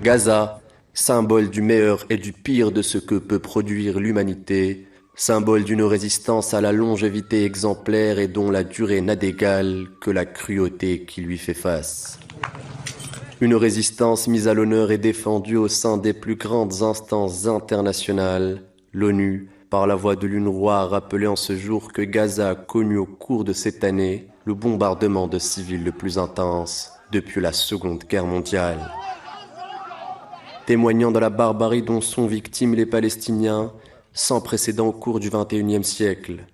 Gaza, symbole du meilleur et du pire de ce que peut produire l'humanité, symbole d'une résistance à la longévité exemplaire et dont la durée n'a d'égal que la cruauté qui lui fait face. Une résistance mise à l'honneur et défendue au sein des plus grandes instances internationales, l'ONU, par la voix de l'UNRWA, a rappelé en ce jour que Gaza a connu au cours de cette année le bombardement de civils le plus intense depuis la Seconde Guerre mondiale. Témoignant de la barbarie dont sont victimes les Palestiniens, sans précédent au cours du XXIe siècle.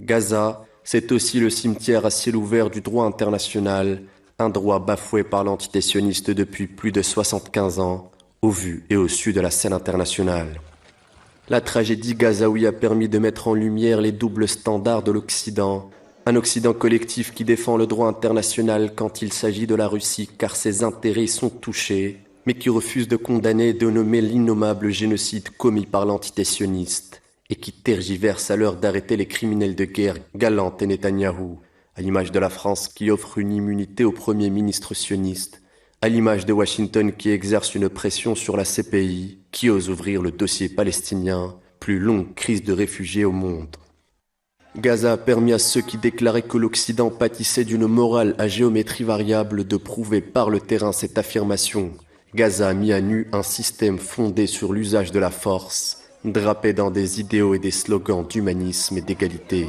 Gaza, c'est aussi le cimetière à ciel ouvert du droit international, un droit bafoué par l'entité sioniste depuis plus de 75 ans, au vu et au su de la scène internationale. La tragédie gazaoui a permis de mettre en lumière les doubles standards de l'Occident, un Occident collectif qui défend le droit international quand il s'agit de la Russie car ses intérêts sont touchés, mais qui refuse de condamner et de nommer l'innommable génocide commis par l'entité sioniste, et qui tergiverse à l'heure d'arrêter les criminels de guerre Gallant et Netanyahou, à l'image de la France qui offre une immunité au Premier ministre sioniste, à l'image de Washington qui exerce une pression sur la CPI, qui ose ouvrir le dossier palestinien, plus longue crise de réfugiés au monde. Gaza a permis à ceux qui déclaraient que l'Occident pâtissait d'une morale à géométrie variable de prouver par le terrain cette affirmation. Gaza a mis à nu un système fondé sur l'usage de la force, drapé dans des idéaux et des slogans d'humanisme et d'égalité.